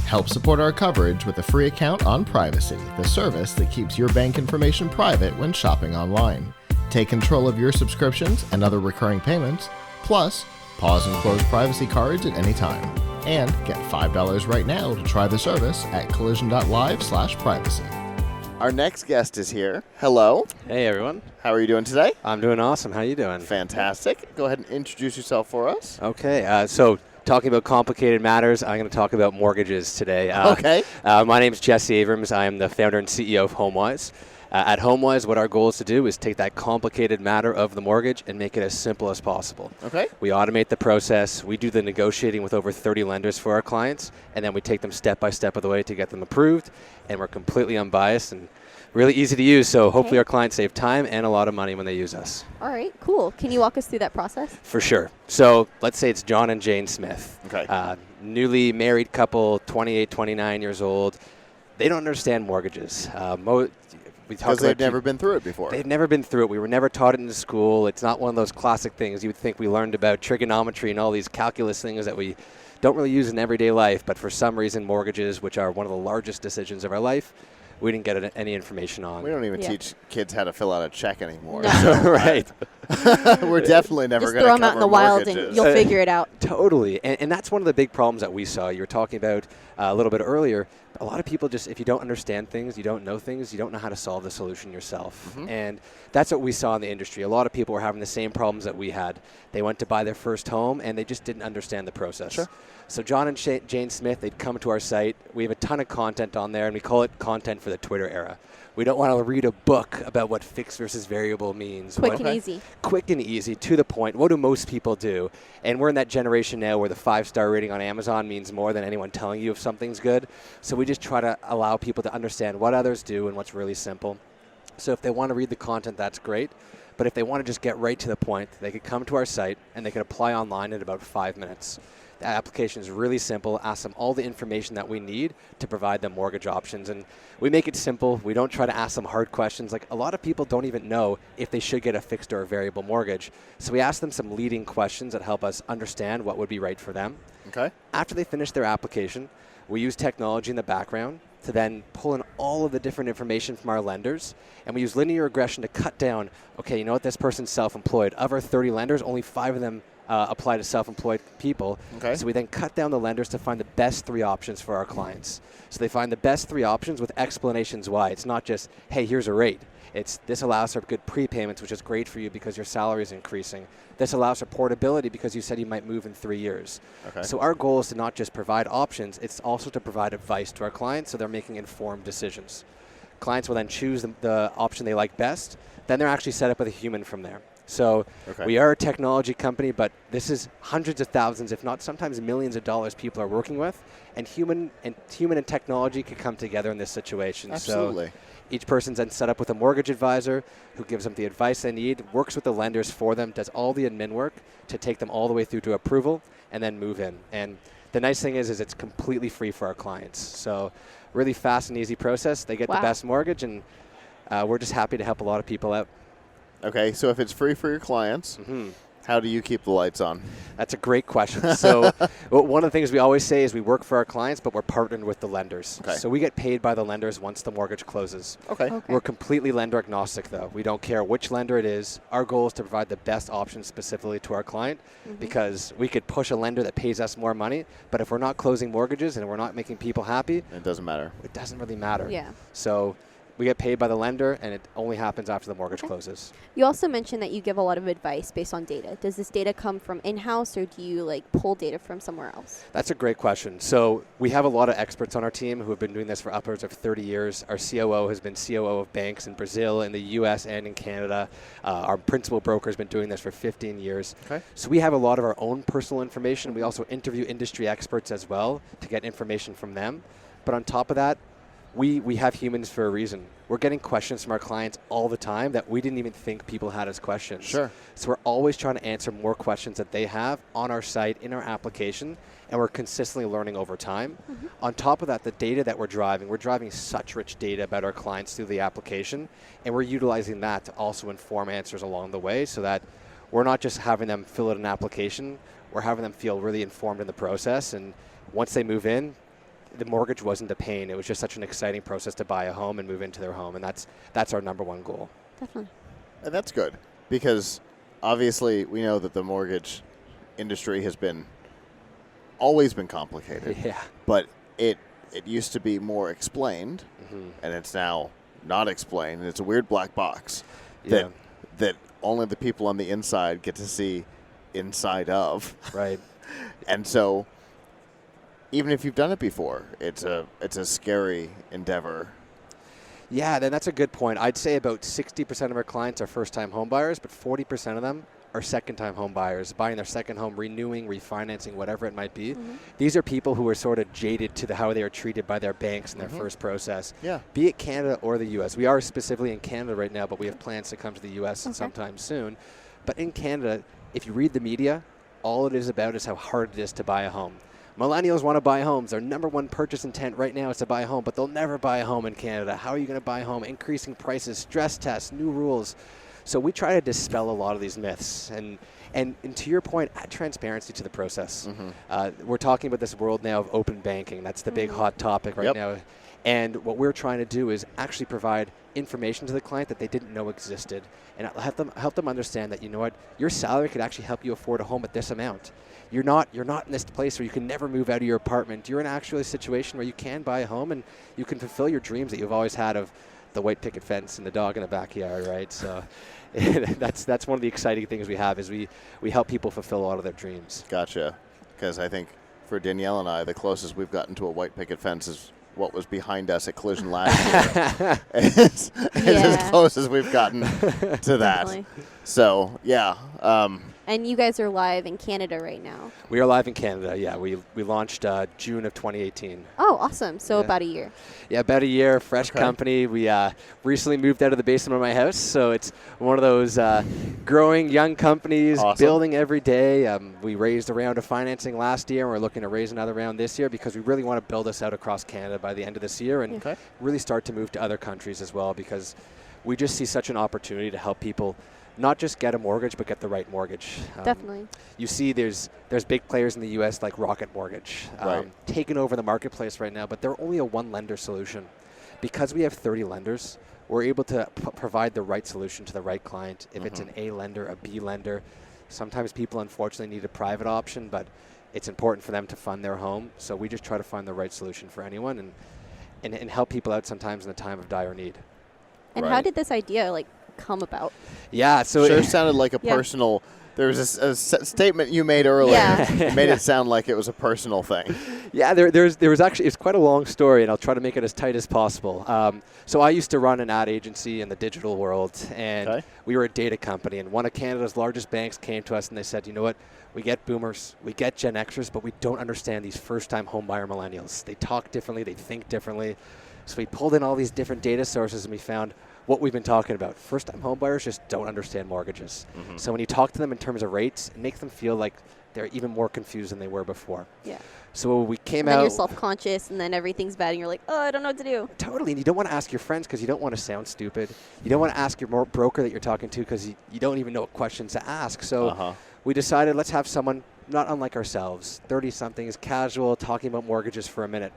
Help support our coverage with a free account on Privacy, the service that keeps your bank information private when shopping online. Take control of your subscriptions and other recurring payments, plus pause and close privacy cards at any time. And get $5 right now to try the service at collision.live/privacy. Our next guest is here. Hello. Hey, everyone. How are you doing today? I'm doing awesome. How you doing? Fantastic. Go ahead and introduce yourself for us. Okay. So talking about complicated matters, I'm going to talk about mortgages today. Okay. My name is Jesse Abrams. I am the founder and CEO of Homewise. At Homewise, what our goal is to do is take that complicated matter of the mortgage and make it as simple as possible. Okay. We automate the process. We do the negotiating with over 30 lenders for our clients, and then we take them step by step of the way to get them approved, and we're completely unbiased and really easy to use, so hopefully our clients save time and a lot of money when they use us. All right, cool. Can you walk us through that process? For sure. So let's say it's John and Jane Smith. Okay. Newly married couple, 28, 29 years old. They don't understand mortgages. Because they've never been through it before. They've never been through it. We were never taught it in school. It's not one of those classic things. You would think we learned about trigonometry and all these calculus things that we don't really use in everyday life, but for some reason mortgages, which are one of the largest decisions of our life, we didn't get any information on. We don't even teach kids how to fill out a check anymore. No. So, right. We're definitely never going to cover mortgages. Just throw them out in the wild and you'll figure it out. Totally. And that's one of the big problems that we saw. You were talking about a little bit earlier. A lot of people just, if you don't understand things, you don't know things, you don't know how to solve the solution yourself. Mm-hmm. And that's what we saw in the industry. A lot of people were having the same problems that we had. They went to buy their first home and they just didn't understand the process. Sure. So John and Jane Smith, they'd come to our site. We have a ton of content on there, and we call it content for the Twitter era. We don't want to read a book about what fixed versus variable means. Quick and easy. Quick and easy, to the point. What do most people do? And we're in that generation now where the 5-star rating on Amazon means more than anyone telling you if something's good. So we just try to allow people to understand what others do and what's really simple. So if they want to read the content, that's great. But if they want to just get right to the point, they could come to our site and they can apply online in about 5 minutes. The application is really simple. Ask them all the information that we need to provide them mortgage options. And we make it simple. We don't try to ask them hard questions. Like, a lot of people don't even know if they should get a fixed or a variable mortgage. So we ask them some leading questions that help us understand what would be right for them. Okay. After they finish their application, we use technology in the background to then pull in all of the different information from our lenders. And we use linear regression to cut down, okay, you know what, this person's self-employed. Of our 30 lenders, only 5 of them apply to self-employed people. Okay. So we then cut down the lenders to find the best 3 options for our clients. So they find the best 3 options with explanations why. It's not just, hey, here's a rate. It's, this allows for good prepayments, which is great for you because your salary is increasing. This allows for portability because you said you might move in 3 years. Okay. So our goal is to not just provide options, it's also to provide advice to our clients so they're making informed decisions. Clients will then choose the option they like best. Then they're actually set up with a human from there. So we are a technology company, but this is hundreds of thousands, if not sometimes millions of dollars people are working with, and human and technology can come together in this situation. Absolutely. So each person's then set up with a mortgage advisor who gives them the advice they need, works with the lenders for them, does all the admin work to take them all the way through to approval, and then move in. And the nice thing is it's completely free for our clients. So really fast and easy process. They get the best mortgage, and we're just happy to help a lot of people out. Okay, so if it's free for your clients, how do you keep the lights on? That's a great question. So one of the things we always say is we work for our clients, but we're partnered with the lenders. Okay. So we get paid by the lenders once the mortgage closes. Okay. We're completely lender agnostic, though. We don't care which lender it is. Our goal is to provide the best option specifically to our client because we could push a lender that pays us more money, but if we're not closing mortgages and we're not making people happy, it doesn't matter. It doesn't really matter. Yeah. So we get paid by the lender, and it only happens after the mortgage closes. You also mentioned that you give a lot of advice based on data. Does this data come from in-house, or do you pull data from somewhere else? That's a great question. So we have a lot of experts on our team who have been doing this for upwards of 30 years. Our COO has been COO of banks in Brazil, in the U.S., and in Canada. Our principal broker has been doing this for 15 years. Okay. So we have a lot of our own personal information. We also interview industry experts as well to get information from them. But on top of that, we have humans for a reason. We're getting questions from our clients all the time that we didn't even think people had as questions. Sure. So we're always trying to answer more questions that they have on our site, in our application, and we're consistently learning over time. On top of that, the data that we're driving such rich data about our clients through the application, and we're utilizing that to also inform answers along the way so that we're not just having them fill out an application, we're having them feel really informed in the process, and once they move in, the mortgage wasn't a pain. It was just such an exciting process to buy a home and move into their home, and that's our number one goal. Definitely. And that's good, because obviously we know that the mortgage industry has always been complicated. Yeah. But it used to be more explained, and it's now not explained, and it's a weird black box that only the people on the inside get to see inside of. Right. And so even if you've done it before, it's a scary endeavor. Yeah, then that's a good point. I'd say about 60% of our clients are first-time home buyers, but 40% of them are second-time home buyers, buying their second home, renewing, refinancing, whatever it might be. These are people who are sort of jaded to how they are treated by their banks in their first process, be it Canada or the U.S. We are specifically in Canada right now, but we have plans to come to the U.S. sometime soon. But in Canada, if you read the media, all it is about is how hard it is to buy a home. Millennials want to buy homes. Their number one purchase intent right now is to buy a home, but they'll never buy a home in Canada. How are you going to buy a home? Increasing prices, stress tests, new rules. So we try to dispel a lot of these myths. And to your point, add transparency to the process. We're talking about this world now of open banking. That's the big hot topic right now. And what we're trying to do is actually provide information to the client that they didn't know existed, and help them understand that, you know what, your salary could actually help you afford a home at this amount. You're not in this place where you can never move out of your apartment. You're in actually a situation where you can buy a home and you can fulfill your dreams that you've always had of the white picket fence and the dog in the backyard, right? So that's one of the exciting things we have, is we help people fulfill a lot of their dreams. Gotcha. Because I think for Danielle and I, the closest we've gotten to a white picket fence is what was behind us at Collision last year. It's as close as we've gotten to that. Definitely. So, yeah. And you guys are live in Canada right now. We are live in Canada, yeah. We launched June of 2018. Oh, awesome. So about a year. Yeah, about a year, fresh company. We recently moved out of the basement of my house, so it's one of those growing young companies, building every day. We raised a round of financing last year, and we're looking to raise another round this year because we really want to build us out across Canada by the end of this year and really start to move to other countries as well, because we just see such an opportunity to help people not just get a mortgage, but get the right mortgage. Definitely. You see there's big players in the U.S. like Rocket Mortgage taking over the marketplace right now, but they're only a one-lender solution. Because we have 30 lenders, we're able to provide the right solution to the right client. If it's an A lender, a B lender, sometimes people unfortunately need a private option, but it's important for them to fund their home. So we just try to find the right solution for anyone and help people out sometimes in a time of dire need. And how did this idea come about? Yeah, so it sounded like a personal. There was a statement you made earlier. You made it sound like it was a personal thing. Yeah, there was actually, it's quite a long story, and I'll try to make it as tight as possible. So I used to run an ad agency in the digital world, and we were a data company, and one of Canada's largest banks came to us and they said, you know what, we get boomers, we get Gen Xers, but we don't understand these first-time homebuyer millennials. They talk differently, they think differently. So we pulled in all these different data sources, and we found what we've been talking about. First-time homebuyers just don't understand mortgages. So when you talk to them in terms of rates, it makes them feel like they're even more confused than they were before. Yeah. So we came out. And then you're self-conscious, and then everything's bad, and you're like, oh, I don't know what to do. Totally. And you don't want to ask your friends because you don't want to sound stupid. You don't want to ask your broker that you're talking to because you don't even know what questions to ask. So we decided, let's have someone not unlike ourselves, 30-somethings, casual, talking about mortgages for a minute.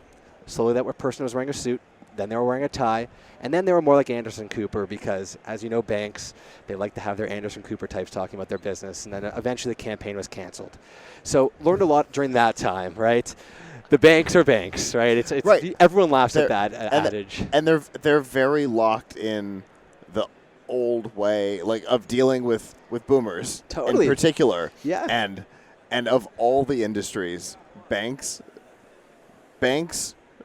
Slowly that person was wearing a suit. Then they were wearing a tie, and then they were more like Anderson Cooper because, as you know, banks, they like to have their Anderson Cooper types talking about their business, and then eventually the campaign was canceled. So learned a lot during that time, right? The banks are banks, right? It's everyone laughs at that adage. And they're very locked in the old way, of dealing with boomers in particular. Yeah. And of all the industries, banks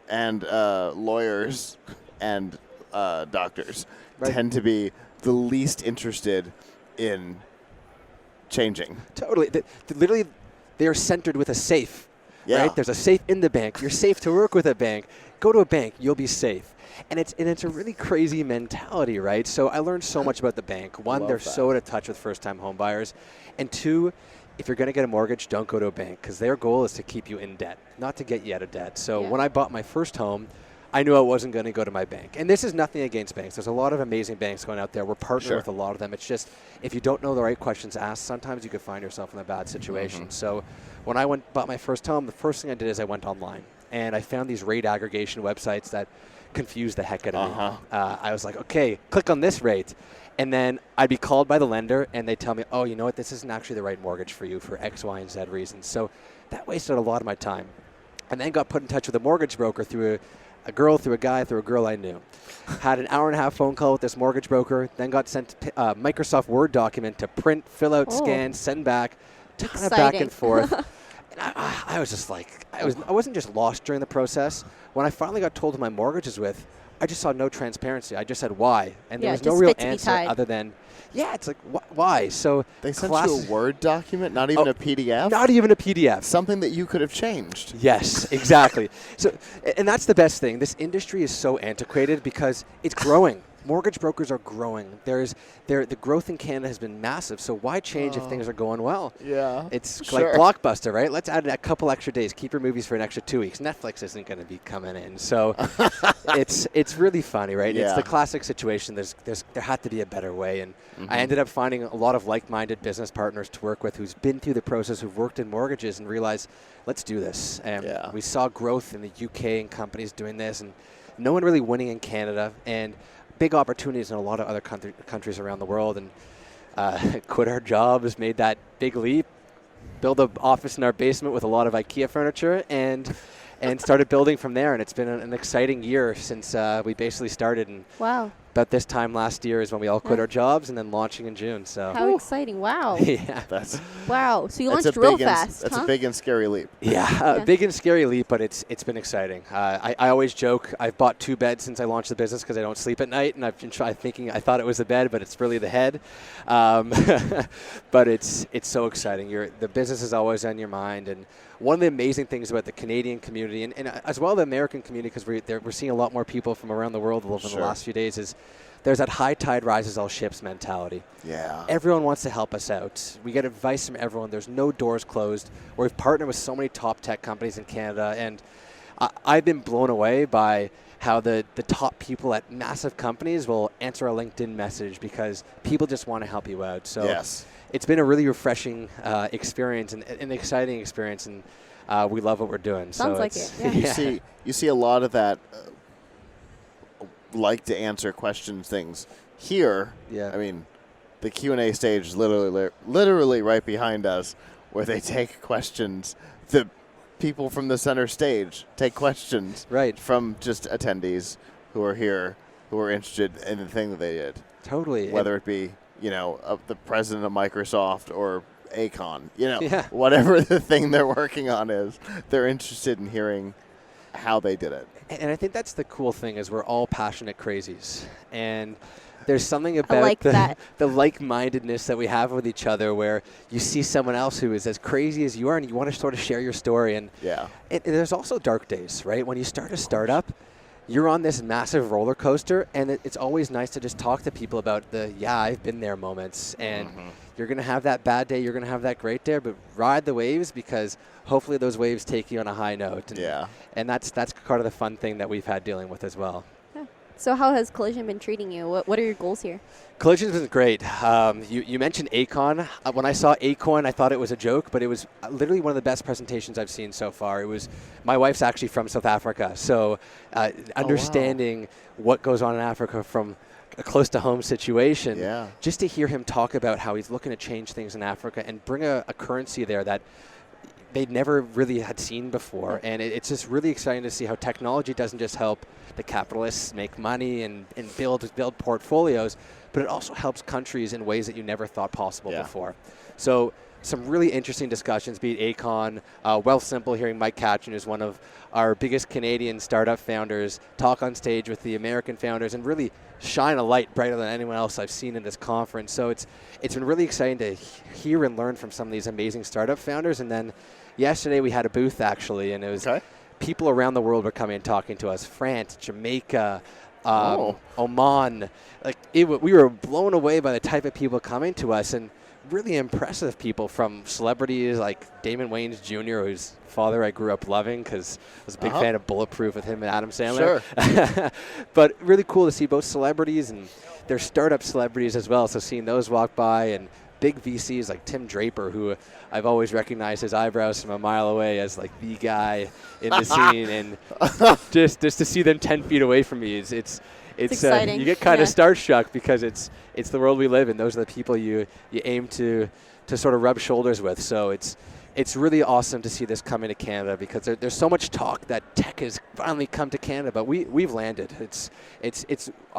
and lawyers and doctors tend to be the least interested in changing. Totally. Literally, they're centered with a safe, right? There's a safe in the bank. You're safe to work with a bank. Go to a bank. You'll be safe. And it's a really crazy mentality, right? So I learned so much about the bank. One, they're so out of touch with first-time home buyers. And two, if you're going to get a mortgage, don't go to a bank because their goal is to keep you in debt, not to get you out of debt. So when I bought my first home, I knew I wasn't going to go to my bank. And this is nothing against banks. There's a lot of amazing banks going out there. We're partnered with a lot of them. It's just, if you don't know the right questions to ask, sometimes you could find yourself in a bad situation. So when I bought my first home, the first thing I did is I went online. And I found these rate aggregation websites that confused the heck out of me. I was like, okay, click on this rate. And then I'd be called by the lender, and they'd tell me, oh, you know what, this isn't actually the right mortgage for you for X, Y, and Z reasons. So that wasted a lot of my time. And then got put in touch with a mortgage broker through a girl, through a guy, through a girl I knew. Had an hour-and-a-half phone call with this mortgage broker, then got sent a Microsoft Word document to print, fill out, scan, send back, ton of back and forth. And I was just like, I wasn't just lost during the process. When I finally got told who my mortgage is with, I just saw no transparency. I just said why, and there was no real answer other than, it's like, why? So they sent you a Word document, not even a PDF? Not even a PDF. Something that you could have changed. Yes, exactly. So, and that's the best thing. This industry is so antiquated because it's growing. Mortgage brokers are growing. The growth in Canada has been massive, so why change if things are going well? Yeah, it's like Blockbuster, right? Let's add a couple extra days, keep your movies for an extra 2 weeks. Netflix isn't going to be coming in, so it's really funny, right? Yeah. It's the classic situation. There had to be a better way, and I ended up finding a lot of like-minded business partners to work with who's been through the process, who've worked in mortgages, and realized, let's do this. And we saw growth in the UK and companies doing this, and no one really winning in Canada, and big opportunities in a lot of other countries around the world, and quit our jobs, made that big leap, built an office in our basement with a lot of IKEA furniture, and started building from there. And it's been an exciting year since we basically started. And about this time last year is when we all quit our jobs, and then launching in June. So how exciting! Wow. Yeah. Wow. So you launched real fast. That's a big and scary leap. Yeah, big and scary leap, but it's been exciting. I always joke I've bought 2 beds since I launched the business because I don't sleep at night, and I've been thinking I thought it was the bed, but it's really the head. But it's so exciting. The business is always on your mind, and one of the amazing things about the Canadian community and as well the American community, because we're seeing a lot more people from around the world over the last few days, is there's that high tide rises all ships mentality. Yeah. Everyone wants to help us out. We get advice from everyone. There's no doors closed. We've partnered with so many top tech companies in Canada, and I've been blown away by how the top people at massive companies will answer a LinkedIn message because people just want to help you out. So it's been a really refreshing experience and an exciting experience, and we love what we're doing. Sounds like it. Yeah. You see a lot of that like to answer questions things here. Yeah. I mean, the Q&A stage is literally right behind us, where they take questions. The people from the center stage take questions from just attendees who are here, who are interested in the thing that they did. Totally. Whether it be, the president of Microsoft or Acon, whatever the thing they're working on is, they're interested in hearing how they did it. And I think that's the cool thing, is we're all passionate crazies. And there's something about the like-mindedness that we have with each other, where you see someone else who is as crazy as you are and you want to sort of share your story. And there's also dark days, right? When you start a startup, you're on this massive roller coaster, and it's always nice to just talk to people about I've been there moments. And you're going to have that bad day, you're going to have that great day, but ride the waves, because hopefully those waves take you on a high note. And that's part of the fun thing that we've had dealing with as well. Yeah. So how has Collision been treating you? What are your goals here? Collision's been great. You mentioned Acon. When I saw Acon, I thought it was a joke, but it was literally one of the best presentations I've seen so far. My wife's actually from South Africa, so understanding what goes on in Africa from a close-to-home situation, just to hear him talk about how he's looking to change things in Africa and bring a currency there that they'd never really had seen before. And it's just really exciting to see how technology doesn't just help the capitalists make money and build portfolios, but it also helps countries in ways that you never thought possible before. So some really interesting discussions, be it Acon, Wealthsimple, hearing Mike Katchen, who's one of our biggest Canadian startup founders, talk on stage with the American founders and really shine a light brighter than anyone else I've seen in this conference. So it's been really exciting to hear and learn from some of these amazing startup founders. And then yesterday we had a booth, actually, and it was people around the world were coming and talking to us. France, Jamaica, Oman. We were blown away by the type of people coming to us, and really impressive people, from celebrities like Damon Wayans Jr., whose father I grew up loving because I was a big fan of Bulletproof with him and Adam Sandler. Sure. But really cool to see both celebrities and their startup celebrities as well. So seeing those walk by, and big VCs like Tim Draper, who I've always recognized his eyebrows from a mile away as like the guy in the scene, and just to see them 10 feet away from me, it's exciting. You get kind of starstruck because it's the world we live in. Those are the people you aim to sort of rub shoulders with. So it's really awesome to see this come into Canada, because there's so much talk that tech has finally come to Canada, but we've landed.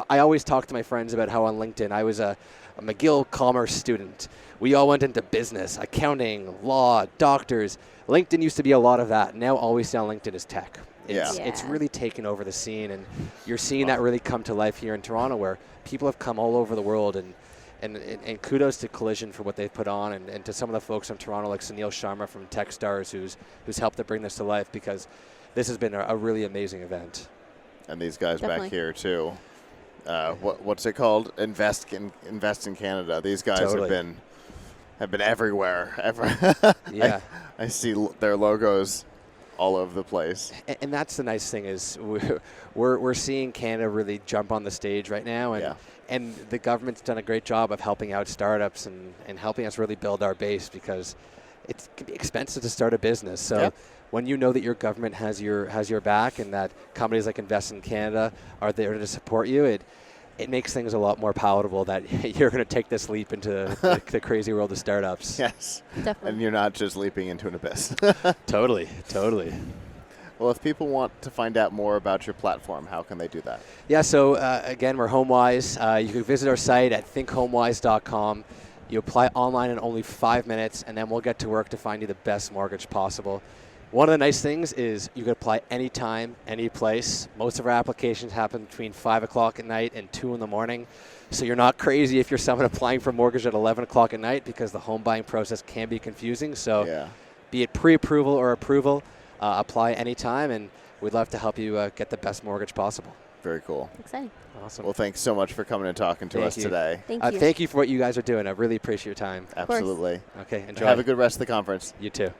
I always talk to my friends about how on LinkedIn I was a McGill commerce student. We all went into business, accounting, law, doctors. LinkedIn used to be a lot of that. Now all we see on LinkedIn is tech. It's really taken over the scene, and you're seeing that really come to life here in Toronto, where people have come all over the world, and kudos to Collision for what they've put on, and to some of the folks from Toronto like Sunil Sharma from Techstars who's helped to bring this to life, because this has been a really amazing event. And these guys Definitely. back here too. What's it called? Invest in Canada. These guys Totally. have been everywhere. Yeah. I see their logos all over the place. And that's the nice thing, is we're seeing Canada really jump on the stage right now, and the government's done a great job of helping out startups and helping us really build our base, because it can be expensive to start a business. So when you know that your government has your back, and that companies like Invest in Canada are there to support you, it makes things a lot more palatable that you're going to take this leap into the crazy world of startups. Yes. Definitely. And you're not just leaping into an abyss. Totally. Well, if people want to find out more about your platform, how can they do that? Yeah, so again, we're Homewise. You can visit our site at thinkhomewise.com. You apply online in only 5 minutes, and then we'll get to work to find you the best mortgage possible. One of the nice things is you can apply anytime, any place. Most of our applications happen between 5 o'clock at night and 2 in the morning. So you're not crazy if you're someone applying for a mortgage at 11 o'clock at night, because the home buying process can be confusing. So be it pre-approval or approval, apply anytime, and we'd love to help you get the best mortgage possible. Very cool. Exciting. Awesome. Well, thanks so much for coming and talking to us today. Thank you. Thank you for what you guys are doing. I really appreciate your time. Absolutely. Okay, enjoy. Have a good rest of the conference. You too.